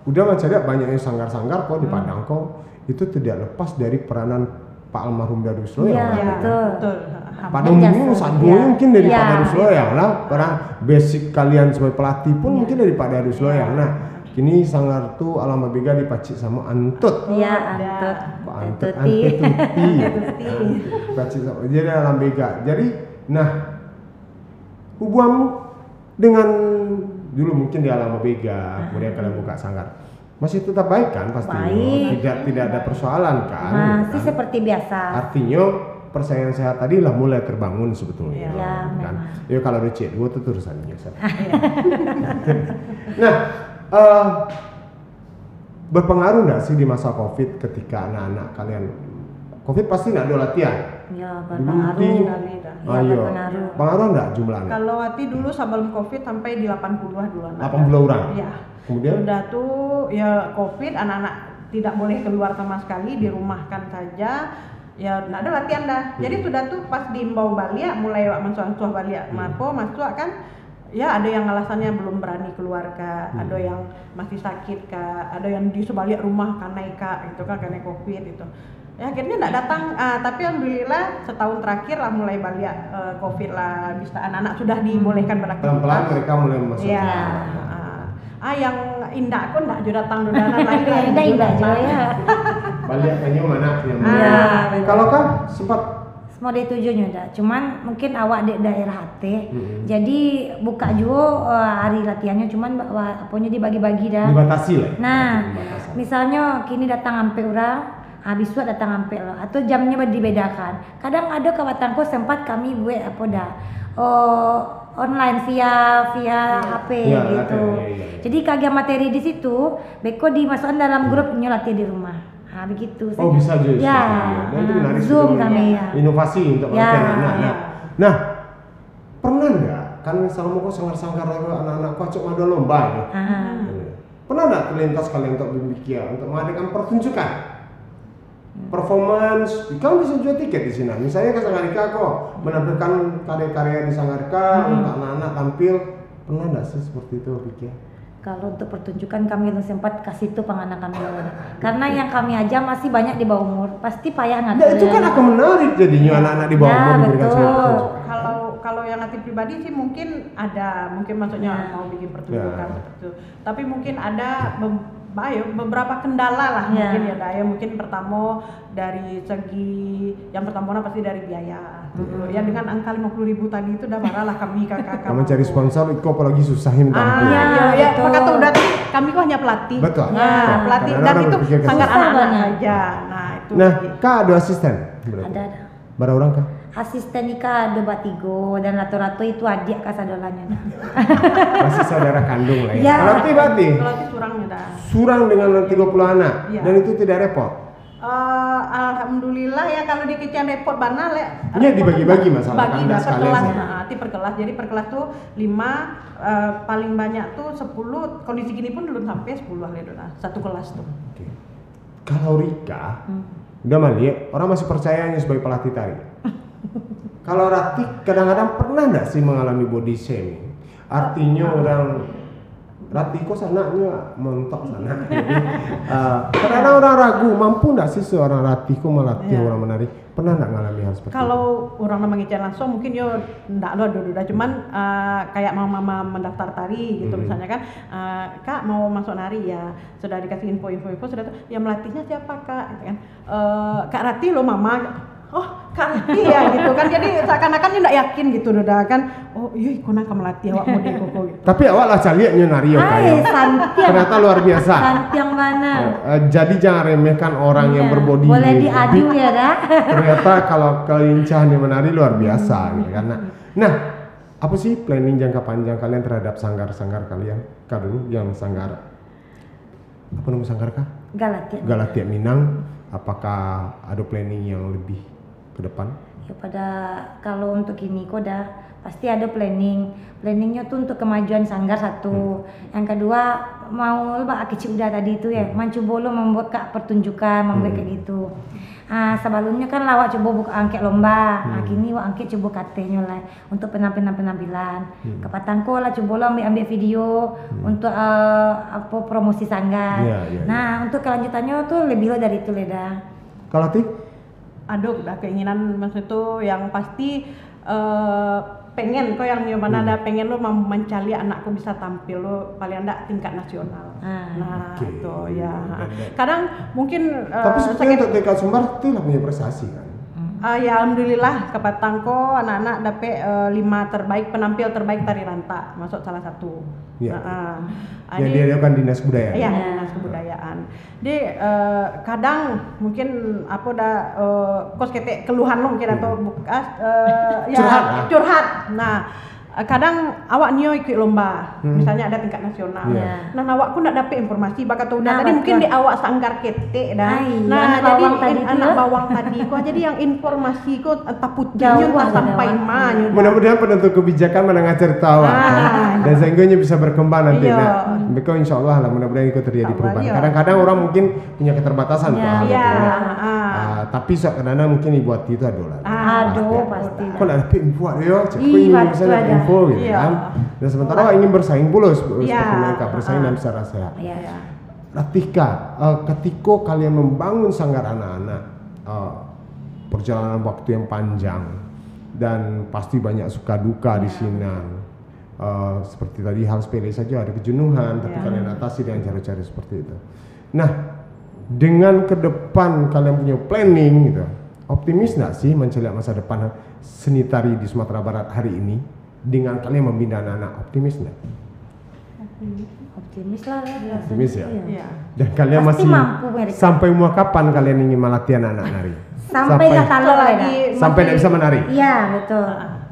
Speaker 3: udah mencari banyaknya sanggar-sanggar kok di Padang kok itu tidak lepas dari peranan Pak almarhum Darwis Loyang.
Speaker 4: Iya, betul.
Speaker 3: Pada umumnya mungkin dari Pak Darwis Loyang lah, peran basic kalian sebagai pelatih pun mungkin dari Pak Darwis Loyang. Nah, kini sanggar tuh Alam Bega dipacik sama Antut.
Speaker 4: Iya, Antut.
Speaker 3: Pak Antut Tuti. Pacik sama jadi Alam Bega. Jadi, nah hubunganmu dengan dulu mungkin di Alam Bega, kemudian kalian buka sanggar. Masih tetap baik kan pastinya?
Speaker 4: Baik.
Speaker 3: Tidak ada persoalan kan?
Speaker 4: Masih
Speaker 3: kan?
Speaker 4: seperti biasa.
Speaker 3: Artinya persaingan sehat tadi lah mulai terbangun sebetulnya.
Speaker 4: Iya,
Speaker 3: kan?
Speaker 4: memang.
Speaker 3: Ya kalau ada C2 itu urusannya. Nah, berpengaruh nggak sih di masa COVID ketika anak-anak kalian COVID pasti nggak ada latihan?
Speaker 4: Ya,
Speaker 3: Dulu
Speaker 4: berpengaruh.
Speaker 3: ayo, pengaruh nggak jumlahnya?
Speaker 1: Kalau Ati dulu sebelum COVID sampai di 80 duluan.
Speaker 3: 80 orang?
Speaker 1: Iya.
Speaker 3: Kemudian?
Speaker 1: Udah tuh ya COVID, anak-anak tidak boleh keluar sama sekali, dirumahkan saja. Ya nggak ada latihan dah. Jadi sudah tuh pas diimbau balik, mulai masuk balik, masuk kan. Ya ada yang alasannya belum berani keluar kak, ada yang masih sakit kak, ada yang di sebalik rumah karena gitu kan karena COVID itu. Ya akhirnya nggak datang, tapi alhamdulillah setahun terakhir lah mulai balik COVID lah, bisa anak-anak sudah dibolehkan beraktivitas.
Speaker 3: Pelan-pelan mereka mulai masuk.
Speaker 1: Iya. Yang indah aku nggak juga datang dudana lagi.
Speaker 4: Indah juga ya.
Speaker 3: Balik hanya mana yang kalau kan sempat
Speaker 4: Mau dari tujuannya dah, cuman mungkin awak di daerah hati, jadi buka juga hari latihannya, cuman apanya dibagi-bagi dah.
Speaker 3: dibatasi lah.
Speaker 4: Nah, misalnya kini datang sampai orang, habis itu datang sampai lo, atau jamnya dibedakan. Kadang ada kawatanku sempat kami buat apa dah, online via HP gitu. Jadi kagak materi di situ, beko dimasukkan dalam grup latihan di rumah. Begitu.
Speaker 3: Oh bisa juga.
Speaker 4: Ya.
Speaker 3: Dan itu menarik
Speaker 4: Zoom kami ya.
Speaker 3: Inovasi untuk
Speaker 4: Ya.
Speaker 3: latihan anak. Nah, pernah nggak? Kan misalnya kok sanggar-sanggar anak-anak kocok ada lomba ya. Pernah nggak terlintas kalian untuk berpikir untuk mengadakan pertunjukan? Performance, kamu bisa jual tiket di sini. Misalnya ke Sangarika kok menampilkan karya-karya di Sangarika untuk anak-anak tampil. Pernah nggak sih seperti itu pikir?
Speaker 4: Kalau untuk pertunjukan kami belum sempat kasih itu penganak kami karena yang kami aja masih banyak di bawah umur, pasti payah ngatur.
Speaker 3: Nah, itu kan akan menarik jadinya anak-anak di bawah umur diberikan
Speaker 4: betul.
Speaker 3: sebuah pertunjukan.
Speaker 1: Kalau yang Ati pribadi sih mungkin maksudnya mau bikin pertunjukan seperti itu. Tapi mungkin ada beberapa kendala lah mungkin ya Daya. Mungkin pertama dari segi yang pertama pasti dari biaya. Ya dengan angka 50.000 tadi itu udah marah lah kami kakak.
Speaker 3: Kamu cari sponsor itu apalagi susahnya minta ampun.
Speaker 1: Iya. Maka tuh udah kami kok hanya pelatih.
Speaker 3: Betul.
Speaker 1: Ya, pelatih dan
Speaker 3: Kadang-kadang
Speaker 1: itu
Speaker 3: berpikir ke
Speaker 1: sangat
Speaker 4: situ.
Speaker 1: anak-anak saja. Nah, itu.
Speaker 3: Nah, Kak ada asisten? Berarti?
Speaker 4: Ada.
Speaker 3: Berapa orang Kak?
Speaker 4: Asisten nikah ada batigo dan rata-rata itu adik kasadolanya.
Speaker 3: Masih saudara kandung lah ya.
Speaker 4: Ya.
Speaker 3: Kalau Tibati,
Speaker 1: Pelatih surangnya dah.
Speaker 3: surang dengan 30 anak
Speaker 1: Iya.
Speaker 3: dan itu tidak repot.
Speaker 1: Alhamdulillah ya kalau di kitchen repot banal ya.
Speaker 3: Ini dibagi-bagi masalah
Speaker 1: bagi
Speaker 3: kandas
Speaker 1: per
Speaker 3: kalian
Speaker 1: kelas,
Speaker 3: ya?
Speaker 1: per kelas. Jadi per kelas tuh 5, paling banyak tuh 10. Kondisi gini pun belum sampai 10 lah satu kelas tuh.
Speaker 3: Oke. Kalau Rika, udah Mali, orang masih percayanya sebagai pelatih tari. Kalau Rati kadang-kadang pernah nggak sih mengalami body shaming? Artinya orang Rati kok sananya mentok sana. Kadang-kadang orang ragu, mampu nggak sih seorang Rati kok melatih orang menari? Pernah nggak ngalami hal seperti itu?
Speaker 1: Kalau orang nama ngincen langsung mungkin yo ndak lo udah cuman kayak mama mendaftar tari gitu misalnya kan, Kak mau masuk nari ya, sudah dikasih info sudah tuh, ya melatihnya siapa Kak gitu kan, Kak Rati lo mama. oh kanti ya gitu kan, jadi seakan-akan dia nggak yakin gitu udah kan, oh iya ikut nak melatih awak mode koko gitu.
Speaker 3: Tapi awak lah caliaknya nari yo kayak.
Speaker 4: Santiang.
Speaker 3: Ternyata luar biasa.
Speaker 4: Santiang mana?
Speaker 3: Jadi jangan remehkan orang yang berbody.
Speaker 4: Boleh diadu ya dah.
Speaker 3: Ternyata kalau kelincahan yang menari luar biasa gitu kan. Nah, apa sih planning jangka panjang kalian terhadap sanggar-sanggar kalian? Kak dulu yang sanggar apa nama sanggar kah? Galatia Minang. Apakah ada planning yang lebih ke depan?
Speaker 4: Ya pada kalau untuk ini koda pasti ada planningnya tuh untuk kemajuan sanggar satu. Yang kedua mau lebak kecil udah tadi itu ya, mencoba lo membuat pertunjukan, membuat kayak gitu. Sebelumnya kan lawak coba buka angket lomba, kini wak angket coba katanya lah untuk penampilan. Kepatangko lah coba lo ambil video untuk apa promosi sanggar. Nah untuk kelanjutannya tuh lebih lo dari itu Leda.
Speaker 3: Kalau Ti?
Speaker 1: Aduh udah keinginan maksud itu yang pasti pengen kok yang mana ada pengen lo mencari anakku bisa tampil lo paling enggak tingkat nasional. Nah itu ya. Kadang mungkin
Speaker 3: tapi sebenarnya untuk tingkat Sumbar itu lah punya prestasi kan.
Speaker 1: Ya alhamdulillah Kepatangko anak-anak dapat 5 terbaik penampil terbaik tari ranta masuk salah satu.
Speaker 3: Iya. Yang diadakan Dinas Budaya.
Speaker 1: Iya, Dinas Kebudayaan. Jadi kadang mungkin apa dah kos ketek keluhan lo mungkin atau bekas curhat. Nah, kadang awak nio ikut lomba, misalnya ada tingkat nasional. Nah, awak pun nak dapat informasi bakal tahu tadi mungkin di awak sanggar ketek dah. Nah, jadi anak bawang tadi kok jadi yang informasi kok entah putihnya entah sampai mana.
Speaker 3: Mudah-mudahan penentu kebijakan menengah cerita awak dan sehingga bisa berkembang nanti. Nah, mereka insyaallah lah mudah-mudahan itu terjadi perubahan. Kadang-kadang orang mungkin punya keterbatasan tapi kadang-kadang mungkin dibuat itu adalah.
Speaker 4: Pasti.
Speaker 3: Kok ada info yo, misalnya info gitu kan. Dan sementara ingin bersaing pula seperti mereka bersaing dan secara sehat. Ratika, ketika kalian membangun sanggar anak-anak, perjalanan waktu yang panjang dan pasti banyak suka duka di sini. Seperti tadi hal sepele saja ada kejenuhan, tapi kalian atasi dengan cara-cara seperti itu. Nah, dengan ke depan kalian punya planning gitu, optimis nggak sih mencari masa depan seni tari di Sumatera Barat hari ini dengan kalian membina anak-anak? Optimis nggak?
Speaker 4: Optimis lah.
Speaker 3: Optimis ya. Dan kalian pasti masih mampu, sampai umur kapan kalian ingin melatih anak nari?
Speaker 4: Sampai nggak tahu lagi.
Speaker 3: Sampai nggak bisa menari?
Speaker 4: Iya betul.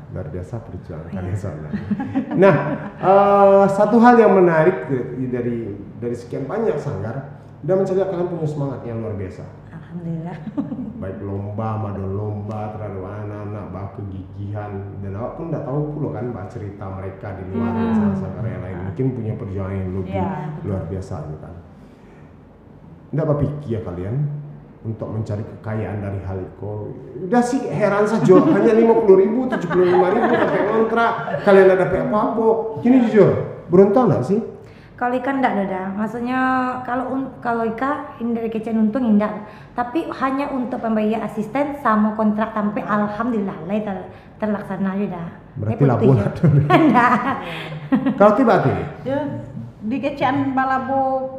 Speaker 3: Luar biasa perjuangan kalian soalnya. Nah, satu hal yang menarik dari sekian banyak sanggar dan mencari kalian punya semangat yang luar biasa.
Speaker 4: Alhamdulillah.
Speaker 3: Baik lomba, madon lomba terhadap anak-anak, bah kegigihan dan awak pun tidak tahu pula kan bah cerita mereka di luar sanggar yang lain mungkin punya perjuangan yang lebih luar biasa gitu kan. Tidak berpikir ya kalian untuk mencari kekayaan dari hal itu. Udah sih heran saja hanya 50.000, 75.000 pakai kontrak kalian ada apa-apa. Gini jujur, beruntung nggak sih?
Speaker 4: Kalau ikan enggak ada, maksudnya kalau ikan dari kecil untung enggak, tapi hanya untuk pembayar asisten sama kontrak sampai alhamdulillah lah terlaksana sudah.
Speaker 3: Berarti labuan enggak. Kalau tiba-tiba
Speaker 1: di kecian balabo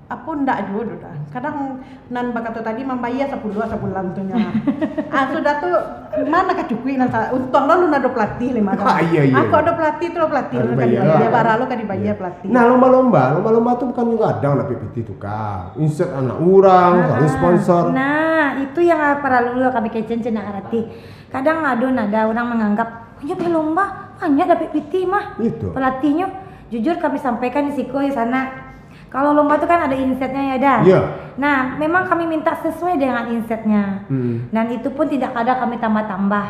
Speaker 1: apa ndak juga dah. Kadang nan bakato tadi membayar 10 sebulan tuh nya. Sudah tuh mana kecukui nan untung lo ada pelatih 5 tahun. Aku ada pelatih tuh pelatih kan dia bara lo kan dibayar pelatih.
Speaker 3: Nah, lomba-lomba tuh bukan juga ada lah PPT tuh Kak. Insert anak orang, lalu sponsor.
Speaker 4: Nah, itu yang para lulu kami kecen nak arti. Kadang ada orang menganggap hanya lomba hanya ada PPT mah.
Speaker 3: Itu.
Speaker 4: Pelatihnya jujur kami sampaikan di Siko di sana. Kalau lomba itu kan ada insetnya ya dah. Nah, memang kami minta sesuai dengan insetnya. Dan itu pun tidak ada kami tambah-tambah.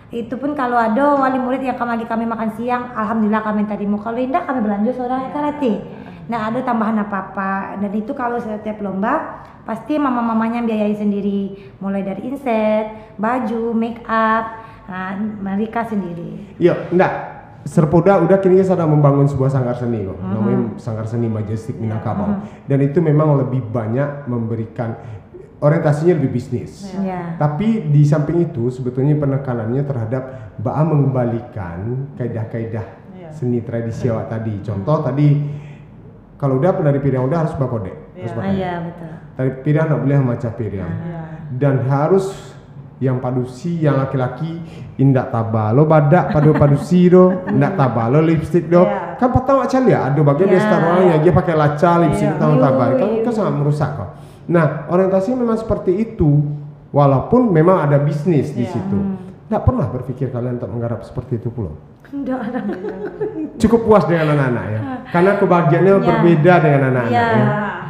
Speaker 4: Itu pun kalau ada wali murid yang kami makan siang, alhamdulillah kami terima. Kalau tidak kami belanja seorang karate. Nah, ada tambahan apa-apa. Dan itu kalau setiap lomba pasti mama-mamanya biayai sendiri, mulai dari inset, baju, make up, mereka sendiri.
Speaker 3: Enggak. Serpoda udah kini sedang membangun sebuah sanggar seni kok, namanya Sanggar Seni Majestic Minangkabau, dan itu memang lebih banyak memberikan orientasinya lebih bisnis. Tapi di samping itu sebetulnya penekanannya terhadap mengembalikan kaidah-kaidah seni tradisi awak tadi. Contoh tadi kalau udah penari piring udah harus bakode, harus
Speaker 4: betul.
Speaker 3: Tari piring nggak boleh macam piring dan harus yang padusi yang laki-laki indak tabalo badak padusi do indak tabalo lipstick do kan pertama macam ya ada bagian dia orangnya dia pakai laca lipstick tahun tabal kan itu sangat merusak kok. Nah orientasi memang seperti itu walaupun memang ada bisnis di situ. Tidak pernah berpikir kalian untuk menggarap seperti itu pula?
Speaker 4: Enggak.
Speaker 3: Cukup puas dengan anak-anak ya karena kebahagiaannya berbeda dengan anak-anak ya.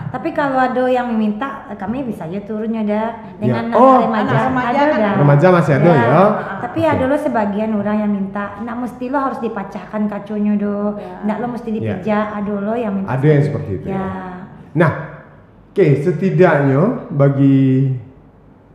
Speaker 4: Tapi kalau ada yang meminta, kami bisa aja turunnya dah dengan
Speaker 1: remaja
Speaker 4: ada.
Speaker 3: Remaja masih ada ya.
Speaker 4: Tapi ada lo sebagian orang yang minta, nak mesti lo harus dipacahkan kaconya do, nak lo mesti dipijak. Ada lo yang minta.
Speaker 3: Ada yang seperti itu.
Speaker 4: Ya.
Speaker 3: Nah, setidaknya bagi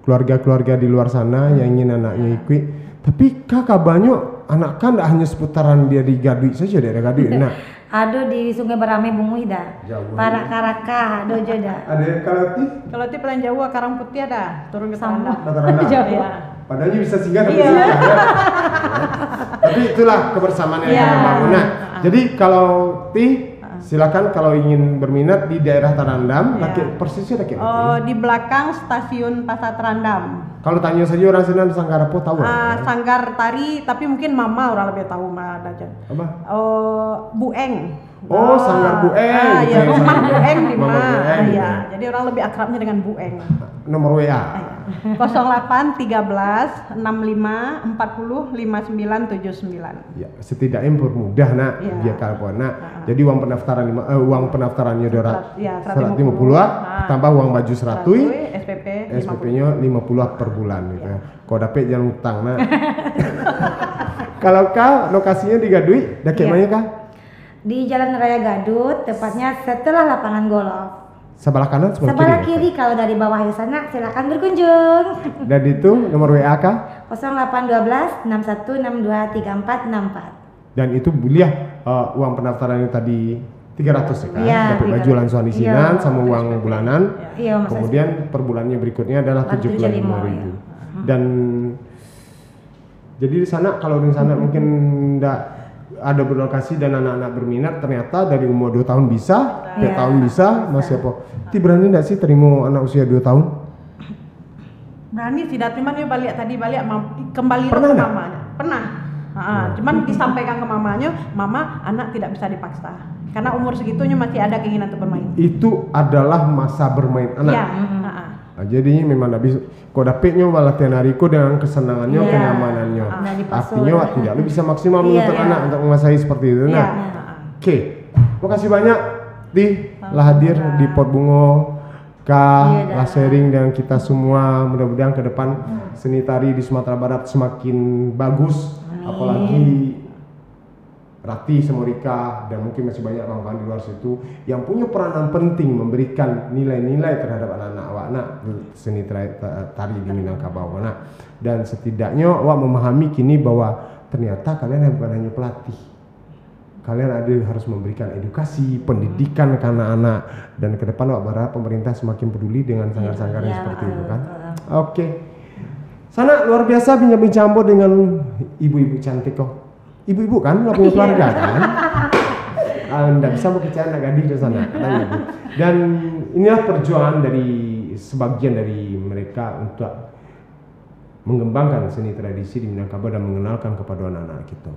Speaker 3: keluarga-keluarga di luar sana yang ingin anaknya ikut, tapi kakak banyak anak kan tidak hanya seputaran dia di Gadui saja daerah Gadui. Nah.
Speaker 4: Ada di Sungai Berame Bungui dah. Para Karaka ada aja dah.
Speaker 3: Ada
Speaker 1: Kalau ti paling jauh Karang Putih ada, turun ke
Speaker 4: Sama.
Speaker 1: Tarandam.
Speaker 3: Jauh ya. Padahal bisa singgah tapi singgah. Tapi itulah kebersamaan yang kita bangun. Nah, jadi kalau silakan kalau ingin berminat di daerah Tarandam, persisnya laki.
Speaker 1: Di belakang stasiun Pasar Tarandam.
Speaker 3: Kalau tanya saja orang sini Sanggar apa tahu?
Speaker 1: Sanggar tari, tapi mungkin mama orang lebih tahu mah Dajan.
Speaker 3: Apa?
Speaker 1: Bueng.
Speaker 3: Sanggar Bueng.
Speaker 1: Iya, rumah Bueng di mana? Iya, jadi orang lebih akrabnya dengan Bueng.
Speaker 3: Nomor WA.
Speaker 1: 08 13 65 40 59 79.
Speaker 3: Ya, setidaknya mempermudah nak dia kalau nak. Jadi uang pendaftaran uang pendaftarannya 150 tambah uang baju 100 SPP-nya 50 per bulan gitu ya. Kau dapat jangan utang nak. Kalau kau lokasinya di Gadui, dekat mana kah?
Speaker 4: Di Jalan Raya Gadut, tepatnya setelah lapangan golf.
Speaker 3: Sebelah kanan,
Speaker 4: sebelah kiri. Kalau dari bawah ke sana silakan berkunjung.
Speaker 3: Dan itu nomor WA kah?
Speaker 4: 0812 6162 3464.
Speaker 3: Dan itu lihat uang pendaftarannya tadi 300 ya kan? Dapat baju langsung di sini sama uang bulanan. Kemudian per bulannya berikutnya adalah 75.000. Dan jadi di sana kalau di sana mungkin enggak ada berlokasi dan anak-anak berminat ternyata dari umur 2 tahun bisa, 3 tahun bisa, masih apa? Berani enggak sih terima anak usia 2 tahun?
Speaker 1: Berani sih, cuman dia balik kembali ke mamanya. Pernah. Cuman disampaikan ke mamanya, mama anak tidak bisa dipaksa. Karena umur segitunya masih ada keinginan untuk bermain.
Speaker 3: Itu adalah masa bermain anak.
Speaker 1: Iya.
Speaker 3: Jadinya memang tidak bisa. Kau dapatnya latihan hariku dengan kesenangannya, kenyamanannya. Artinya tidak lu bisa maksimal menuntut anak untuk menguasai seperti itu. Nah, oke. Makasih banyak lah hadir di Pot Bungo, lah sharing dengan kita semua. Mudah-mudahan ke depan seni tari di Sumatera Barat semakin bagus. Apalagi Rati sama Rika dan mungkin masih banyak kawan-kawan di luar situ yang punya peranan penting memberikan nilai-nilai terhadap anak-anak awak seni tari di Minangkabau. Dan setidaknya awak memahami kini bahwa ternyata kalian bukan hanya pelatih, kalian harus memberikan edukasi, pendidikan ke anak-anak, dan ke depan awak berharap pemerintah semakin peduli dengan sanggar-sanggar yang seperti itu kan. Oke. Sana luar biasa bincang-bincang dengan ibu-ibu cantik kok. Ibu-ibu kan nggak punya keluarga kan? Nggak bisa bekerja anak gadis di sana. Dan inilah perjuangan dari sebagian dari mereka untuk mengembangkan seni tradisi di Minangkabau dan mengenalkan kepada anak-anak kita.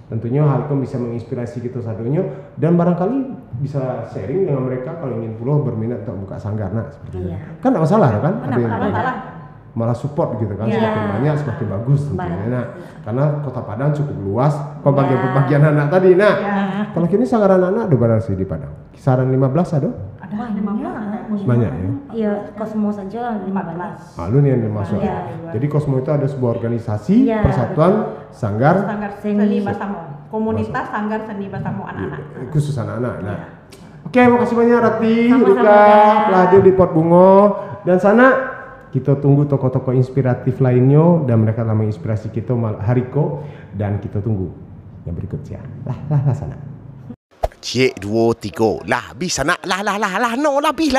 Speaker 3: Tentunya hal itu bisa menginspirasi kita satunya dan barangkali bisa sharing dengan mereka kalau ingin pula berminat untuk buka sanggar seperti itu. Kan nggak masalah kan? Malah support gitu kan, semakin banyak semakin bagus tentunya. Karena Kota Padang cukup luas, pembagian anak tadi. Kalau kini sanggar anak-anak ada berapa sih di Padang? Kisaran 15 ada?
Speaker 1: Ada 15.
Speaker 3: Banyak ya?
Speaker 4: Iya, Kosmo saja 15.
Speaker 3: Lu nih yang masuk. Jadi Kosmo itu ada sebuah organisasi persatuan sanggar
Speaker 1: seni Basamo. Komunitas sanggar seni Basamo anak-anak.
Speaker 3: Khusus anak-anak. Oke, makasih banyak Rati, Rika, telah hadir di Pot Bungo dan sana. Kita tunggu tokoh-tokoh inspiratif lainnya dan mereka telah menginspirasi kita Hariko dan kita tunggu yang berikutnya. Lah sana.
Speaker 2: Cik 2 3 lah bisa nak lah no lebih